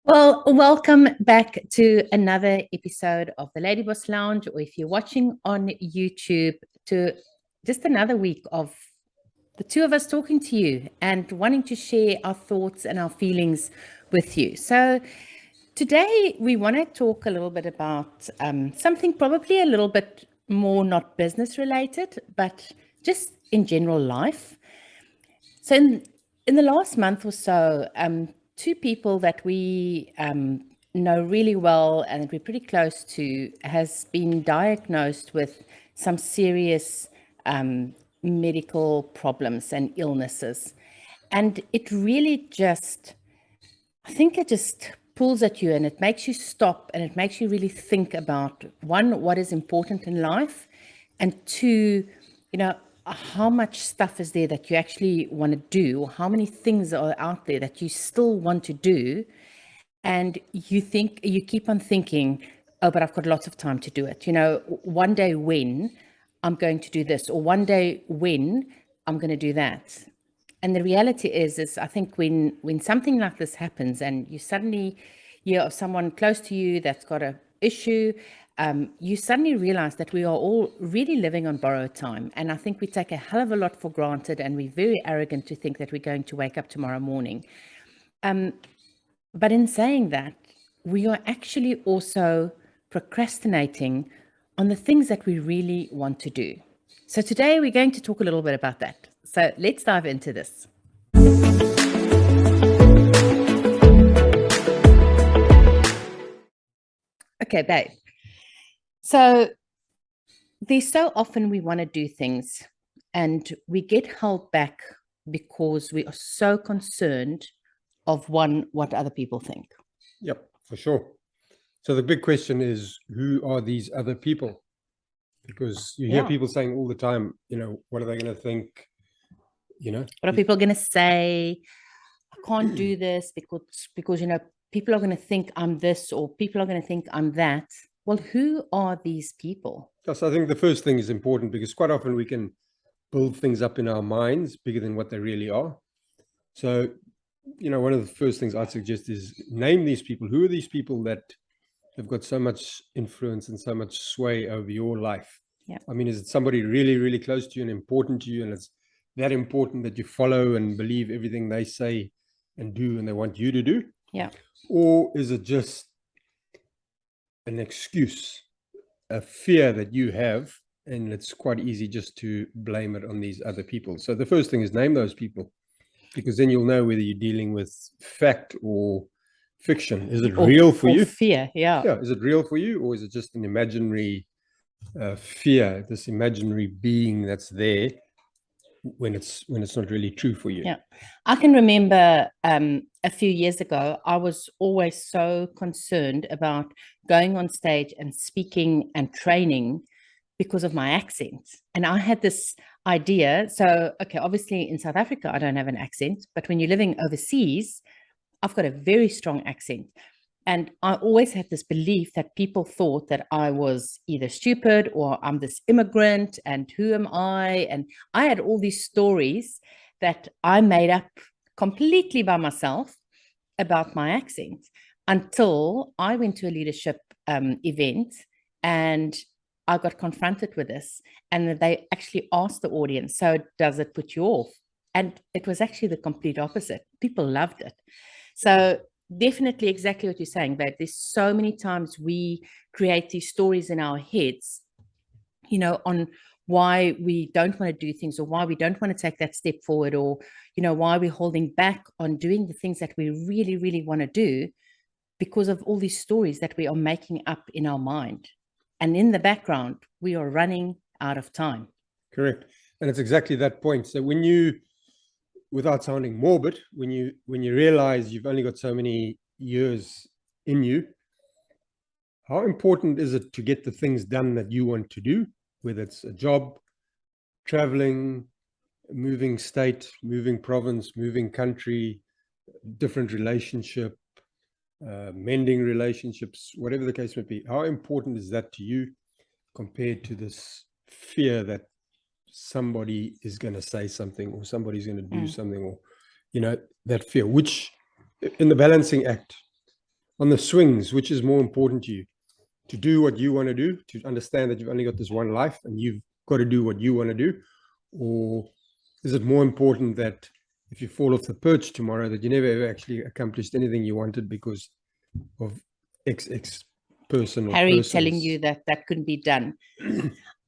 Well, welcome back to another episode of the Lady Boss Lounge, or if you're watching on YouTube, to just another week of the two of us talking to you and wanting to share our thoughts and our feelings with you. So today we want to talk a little bit about something probably a little bit more not business related, but just in general life. So in the last month or so, two people that we know really well and that we're pretty close to has been diagnosed with some serious medical problems and illnesses. And it really just, I think it just pulls at you and it makes you stop and it makes you really think about, one, what is important in life, and two, how much stuff is there that you actually want to do, or how many things are out there that you still want to do, and you keep on thinking, oh, but I've got lots of time to do it. One day when I'm going to do this, or one day when I'm going to do that. And the reality is I think when something like this happens and you suddenly hear of someone close to you that's got an issue, you suddenly realize that we are all really living on borrowed time. And I think we take a hell of a lot for granted, and we're very arrogant to think that we're going to wake up tomorrow morning. But in saying that, we are actually also procrastinating on the things that we really want to do. So today we're going to talk a little bit about that. So let's dive into this. Okay, babe. So there's so often we want to do things and we get held back because we are so concerned of what other people think. Yep, for sure. So the big question is, who are these other people? Because you hear people saying all the time, what are they going to think? What are people going to say? I can't do this because people are going to think I'm this, or people are going to think I'm that. Well, who are these people? Yes, I think the first thing is important, because quite often we can build things up in our minds bigger than what they really are. So, one of the first things I'd suggest is name these people. Who are these people that have got so much influence and so much sway over your life? Yeah. I mean, is it somebody really, really close to you and important to you, and it's that important that you follow and believe everything they say and do and they want you to do? Yeah. Or is it just an excuse, a fear that you have, and it's quite easy just to blame it on these other people? So the first thing is name those people, because then you'll know whether you're dealing with fact or fiction. Is it real for you? Fear, yeah. Yeah. Is it real for you, or is it just an imaginary fear, this imaginary being that's there when it's not really true for you? Yeah. I can remember a few years ago, I was always so concerned about going on stage and speaking and training because of my accent. And I had this idea. So, okay, obviously in South Africa, I don't have an accent, but when you're living overseas, I've got a very strong accent. And I always had this belief that people thought that I was either stupid or I'm this immigrant and who am I? And I had all these stories that I made up completely by myself about my accent, until I went to a leadership event and I got confronted with this. And they actually asked the audience, so does it put you off? And it was actually the complete opposite. People loved it. So definitely exactly what you're saying, babe. There's so many times we create these stories in our heads, on why we don't want to do things, or why we don't want to take that step forward, or, why we're holding back on doing the things that we really, really want to do, because of all these stories that we are making up in our mind. And in the background, we are running out of time. Correct. And it's exactly that point. So when you, without sounding morbid, when you realize you've only got so many years in you, how important is it to get the things done that you want to do, whether it's a job, traveling, moving state, moving province, moving country, different relationship, mending relationships, whatever the case may be? How important is that to you compared to this fear that somebody is going to say something, or somebody's going to do something, or that fear, which in the balancing act, on the swings, which is more important to you? To do what you want to do, to understand that you've only got this one life and you've got to do what you want to do? Or is it more important that if you fall off the perch tomorrow, that you never ever actually accomplished anything you wanted because of X person or Harry persons telling you that that couldn't be done?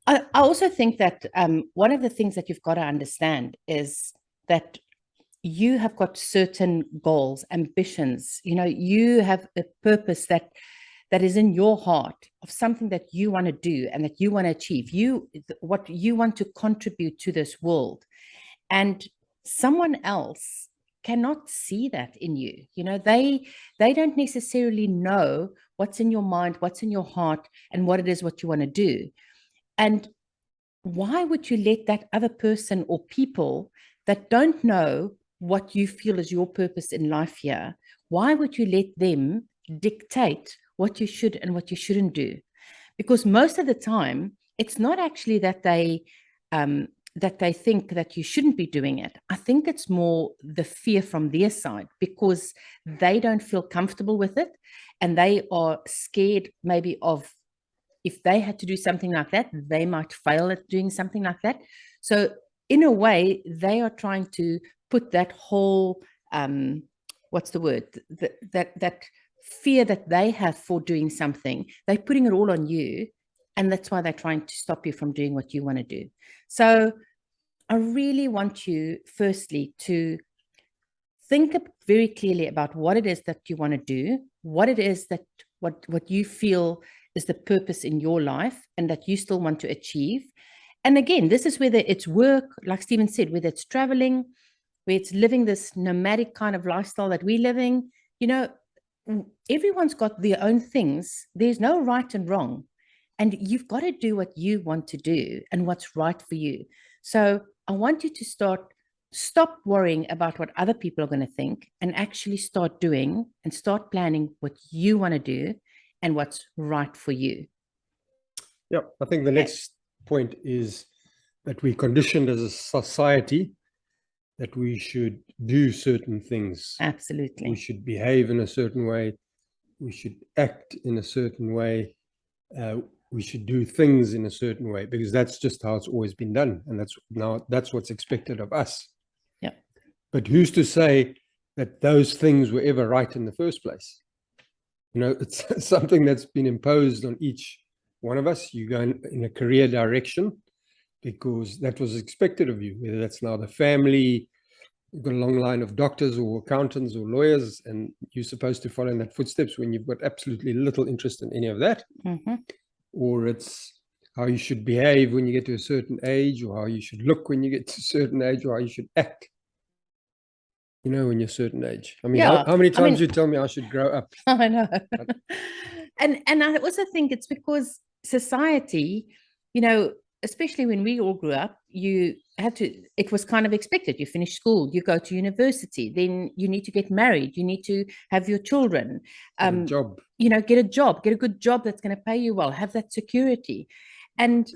I also think that one of the things that you've got to understand is that you have got certain goals, ambitions. You have a purpose that is in your heart, of something that you want to do and that you want to achieve. What you want to contribute to this world, and someone else cannot see that in you. They don't necessarily know what's in your mind, what's in your heart, and what it is what you want to do. And why would you let that other person or people that don't know what you feel is your purpose in life here, why would you let them dictate what you should and what you shouldn't do? Because most of the time, it's not actually that they think that you shouldn't be doing it. I think it's more the fear from their side, because they don't feel comfortable with it, and they are scared maybe of, if they had to do something like that, they might fail at doing something like that. So in a way, they are trying to put that whole, what's the word, that fear that they have for doing something, they're putting it all on you. And that's why they're trying to stop you from doing what you want to do. So I really want you, firstly, to think very clearly about what it is that you want to do, what it is that what you feel is the purpose in your life and that you still want to achieve. And again, this is whether it's work, like Stephen said, whether it's traveling, where it's living this nomadic kind of lifestyle that we're living. Everyone's got their own things. There's no right and wrong. And you've got to do what you want to do and what's right for you. So I want you to stop worrying about what other people are going to think, and actually start doing and start planning what you want to do and what's right for you. Yeah, I think the next point is that we're conditioned as a society that we should do certain things. Absolutely. We should behave in a certain way. We should act in a certain way. We should do things in a certain way, because that's just how it's always been done. And that's what's expected of us. Yeah. But who's to say that those things were ever right in the first place? It's something that's been imposed on each one of us. You go in a career direction because that was expected of you, whether that's now the family, you've got a long line of doctors or accountants or lawyers, and you're supposed to follow in that footsteps when you've got absolutely little interest in any of that. Mm-hmm. Or it's how you should behave when you get to a certain age, or how you should look when you get to a certain age, or how you should act, when you're a certain age. I mean, how many times you tell me I should grow up? I know. And I also think it's because society, especially when we all grew up, it was kind of expected. You finish school, you go to university, then you need to get married, you need to have your children, get a job, get a job, get a good job that's going to pay you well, have that security. And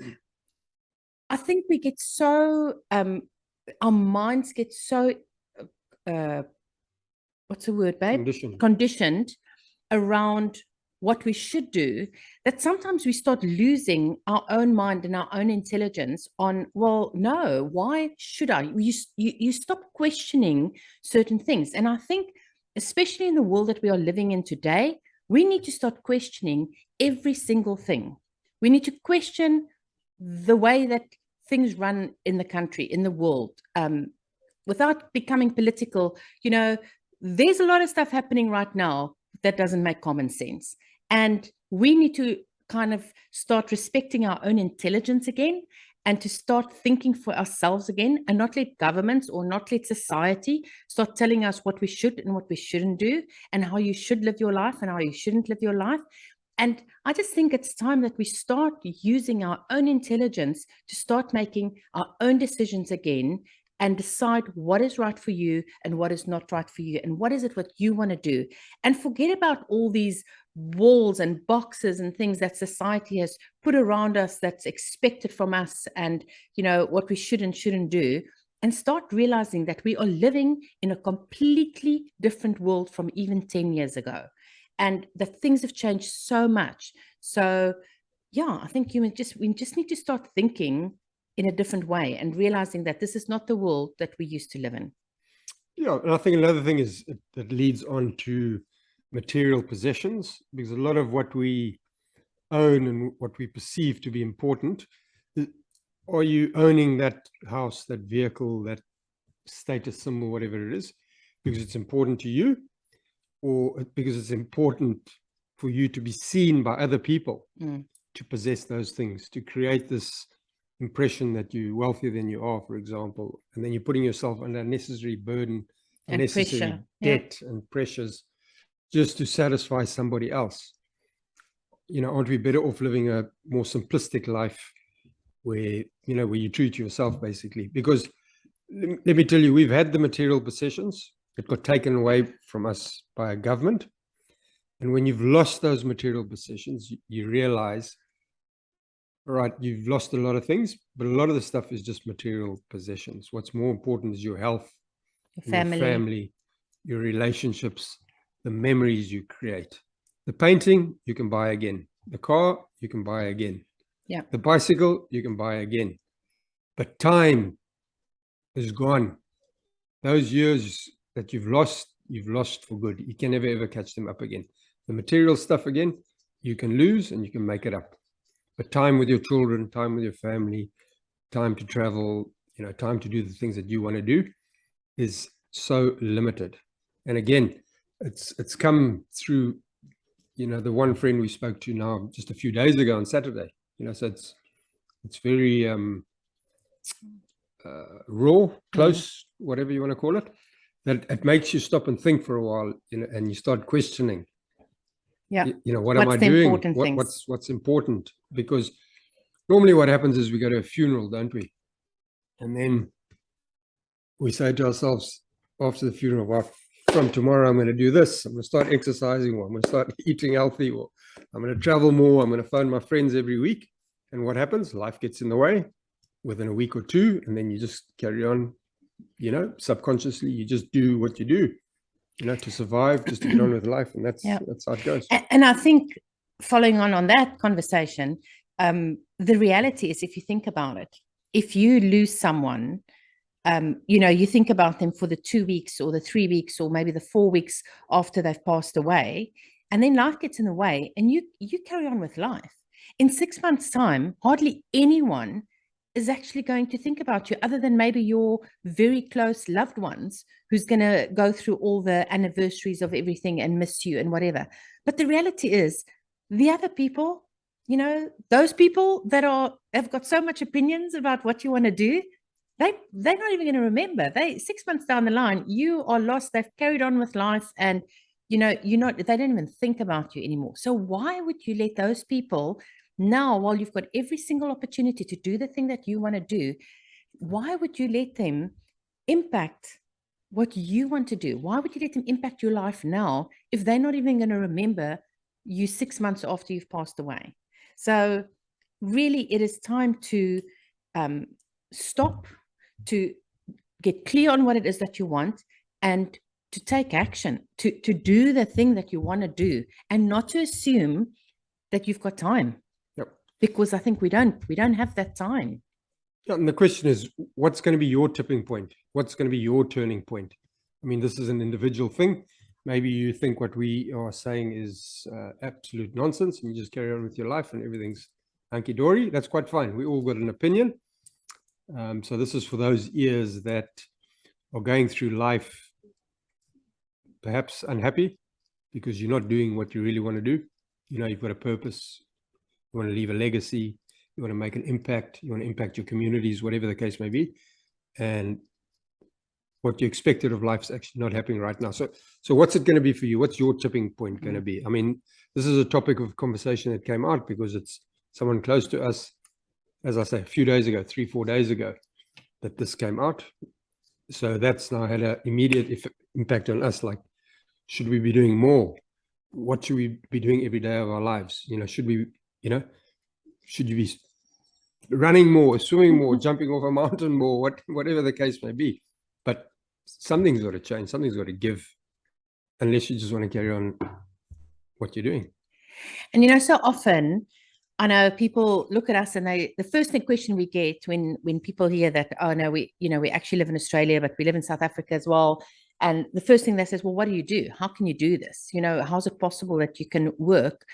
I think we get so, our minds get so, what's the word, babe? Conditioned around what we should do, that sometimes we start losing our own mind and our own intelligence on, well, no, why should I? You stop questioning certain things. And I think, especially in the world that we are living in today, we need to start questioning every single thing. We need to question the way that things run in the country, in the world, without becoming political. There's a lot of stuff happening right now that doesn't make common sense. And we need to kind of start respecting our own intelligence again, and to start thinking for ourselves again, and not let governments or not let society start telling us what we should and what we shouldn't do, and how you should live your life and how you shouldn't live your life. And I just think it's time that we start using our own intelligence to start making our own decisions again, and decide what is right for you and what is not right for you, and what is it what you want to do. And forget about all these walls and boxes and things that society has put around us that's expected from us, and what we should and shouldn't do, and start realizing that we are living in a completely different world from even 10 years ago. and that things have changed so much. So yeah, I think we just need to start thinking in a different way and realizing that this is not the world that we used to live in. Yeah, and I think another thing is that leads on to material possessions, because a lot of what we own and what we perceive to be important, are you owning that house, that vehicle, that status symbol, whatever it is, because it's important to you, or because it's important for you to be seen by other people, to possess those things, to create this impression that you're wealthier than you are, for example, and then you're putting yourself under unnecessary burden, And unnecessary pressure. debt and pressures just to satisfy somebody else. Aren't we better off living a more simplistic life where you treat yourself, basically? Because let me tell you, we've had the material possessions that got taken away from us by a government. And when you've lost those material possessions, you realize, right, you've lost a lot of things, but a lot of the stuff is just material possessions. What's more important is your health, Your family, your relationships, the memories you create. The painting, you can buy again. The car, you can buy again. Yeah. The bicycle, you can buy again. But time is gone. Those years that you've lost for good. You can never, ever catch them up again. The material stuff, again, you can lose and you can make it up. But time with your children, time with your family, time to travel, time to do the things that you want to do is so limited. And again, it's come through, the one friend we spoke to now just a few days ago on Saturday, so it's very raw, close, whatever you want to call it, that it makes you stop and think for a while, and you start questioning, what am I doing? What's important? Because normally what happens is we go to a funeral, don't we? And then we say to ourselves after the funeral, well, from tomorrow, I'm going to do this. I'm going to start exercising, or I'm going to start eating healthy, or I'm going to travel more. I'm going to phone my friends every week. And what happens? Life gets in the way within a week or two. And then you just carry on, subconsciously, you just do what you do, to survive, just to get on with life. And that's how it goes. And I think following on that conversation, the reality is, if you think about it, if you lose someone, you think about them for the 2 weeks or the 3 weeks or maybe the 4 weeks after they've passed away, and then life gets in the way and you carry on with life. In 6 months' time, hardly anyone is actually going to think about you, other than maybe your very close loved ones, who's going to go through all the anniversaries of everything and miss you and whatever. But the reality is, the other people, those people that have got so much opinions about what you want to do, they're not even going to remember. 6 months down the line, you are lost. They've carried on with life, and they don't even think about you anymore. So why would you let those people now, while you've got every single opportunity to do the thing that you want to do, why would you let them impact what you want to do? Why would you let them impact your life now if they're not even going to remember you 6 months after you've passed away? So really, it is time to stop, to get clear on what it is that you want, and to take action, to do the thing that you want to do, and not to assume that you've got time. Yep. Because I think we don't have that time. Yeah, and the question is, what's going to be your tipping point? What's going to be your turning point? I mean, this is an individual thing. Maybe you think what we are saying is absolute nonsense, and you just carry on with your life and everything's hunky-dory. That's quite fine. We all got an opinion. So this is for those ears that are going through life perhaps unhappy because you're not doing what you really want to do. You've got a purpose. You want to leave a legacy. You want to make an impact. You want to impact your communities, whatever the case may be. And what you expected of life is actually not happening right now. So what's it going to be for you? What's your tipping point going to be? I mean, this is a topic of conversation that came out because it's someone close to us, as I say, a few days ago, 3-4 days ago, that this came out. So that's now had an immediate impact on us. Like, should we be doing more? What should we be doing every day of our lives? Should we, should you be running more, swimming more, jumping off a mountain more, whatever the case may be? But something's got to change. Something's got to give, unless you just want to carry on what you're doing. And so often I know people look at us and the first question we get when people hear that, oh no, we actually live in Australia, but we live in South Africa as well. And the first thing they say is, well, what do you do? How can you do this? How's it possible that you can work?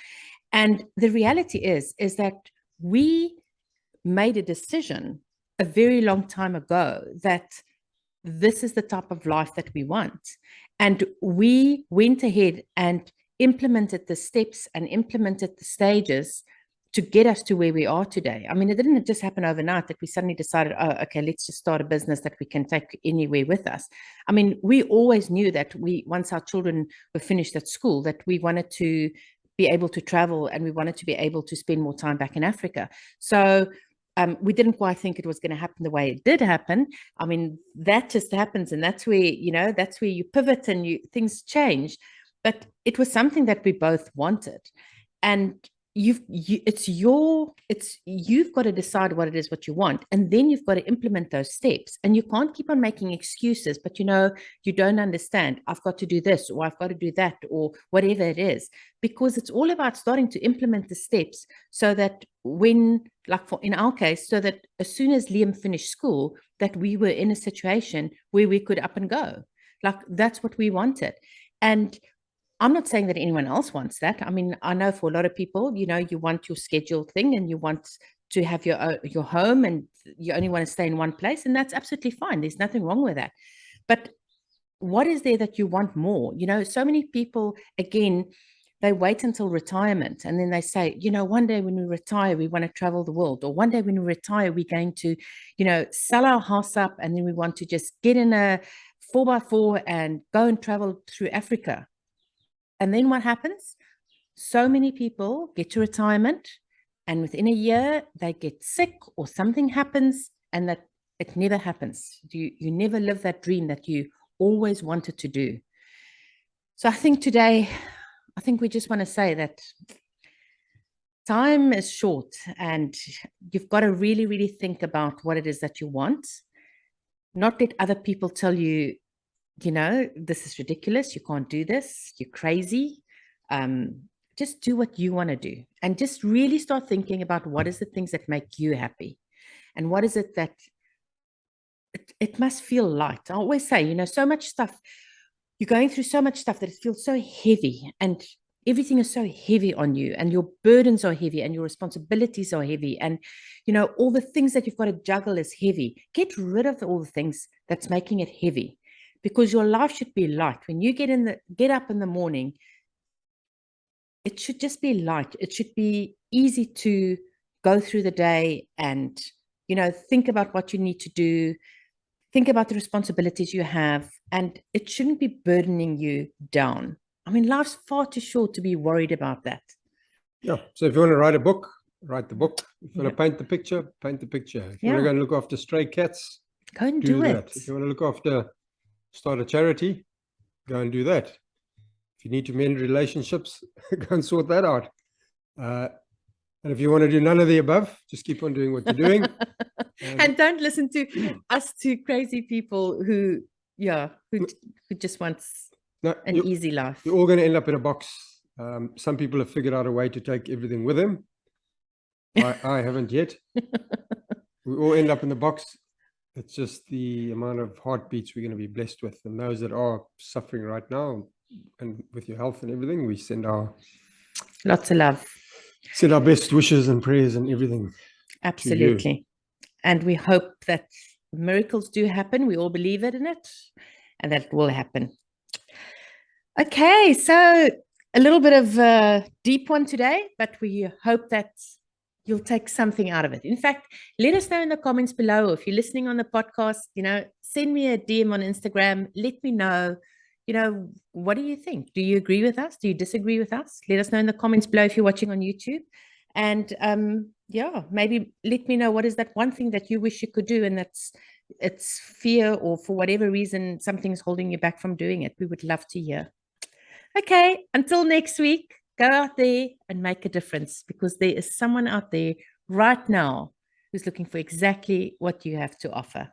And the reality is that we made a decision a very long time ago that this is the type of life that we want. And we went ahead and implemented the steps and implemented the stages to get us to where we are today. I mean, it didn't just happen overnight that we suddenly decided, oh, okay, let's just start a business that we can take anywhere with us. I mean, we always knew that once our children were finished at school, that we wanted to be able to travel and we wanted to be able to spend more time back in Africa. So we didn't quite think it was going to happen the way it did happen. I mean, that just happens, and that's where you pivot and things change. But it was something that we both wanted, and you've got to decide what it is what you want, and then you've got to implement those steps. And you can't keep on making excuses, but you don't understand, I've got to do this, or I've got to do that, or whatever it is, because it's all about starting to implement the steps so that in our case, so that as soon as Liam finished school, that we were in a situation where we could up and go. Like, that's what we wanted. And I'm not saying that anyone else wants that. I mean, I know for a lot of people, you want your scheduled thing and you want to have your home and you only want to stay in one place, and that's absolutely fine. There's nothing wrong with that. But what is there that you want more? So many people, again, they wait until retirement and then they say, one day when we retire, we want to travel the world, or one day when we retire, we're going to, sell our house up and then we want to just get in a 4x4 and go and travel through Africa. And then what happens? So many people get to retirement and within a year they get sick or something happens, and that it never happens. You never live that dream that you always wanted to do. So I think today, we just want to say that time is short and you've got to really, really think about what it is that you want. Not let other people tell you, this is ridiculous, you can't do this, you're crazy. Just do what you want to do, and just really start thinking about what is the things that make you happy, and what is it that it must feel light. I always say, so much stuff, you're going through so much stuff that it feels so heavy, and everything is so heavy on you, and your burdens are heavy, and your responsibilities are heavy, and all the things that you've got to juggle is heavy. Get rid of all the things that's making it heavy, because your life should be light. When you get up in the morning, it should just be light. It should be easy to go through the day and, think about what you need to do, think about the responsibilities you have, and it shouldn't be burdening you down. I mean, life's far too short to be worried about that. Yeah. So if you want to write a book, write the book. If you want to paint the picture, paint the picture. If you want to go and look after stray cats, go and do that. it. If you want to look after, start a charity, go and do that. If you need to mend relationships, go and sort that out. And if you want to do none of the above, just keep on doing what you're doing. And don't listen to us two crazy people who just wants an easy life. You're all going to end up in a box. Some people have figured out a way to take everything with them. I haven't yet. We all end up in the box. It's just the amount of heartbeats we're going to be blessed with. And those that are suffering right now, and with your health and everything, we send our lots of love. Send our best wishes and prayers and everything. Absolutely. And we hope that miracles do happen. We all believe it in it, and that will happen. Okay, so a little bit of a deep one today, but we hope that you'll take something out of it. In fact, let us know in the comments below. If you're listening on the podcast, send me a DM on Instagram. Let me know, what do you think? Do you agree with us? Do you disagree with us? Let us know in the comments below if you're watching on YouTube. And maybe let me know what is that one thing that you wish you could do, and it's fear, or for whatever reason, something's holding you back from doing it. We would love to hear. Okay, until next week, go out there and make a difference, because there is someone out there right now who's looking for exactly what you have to offer.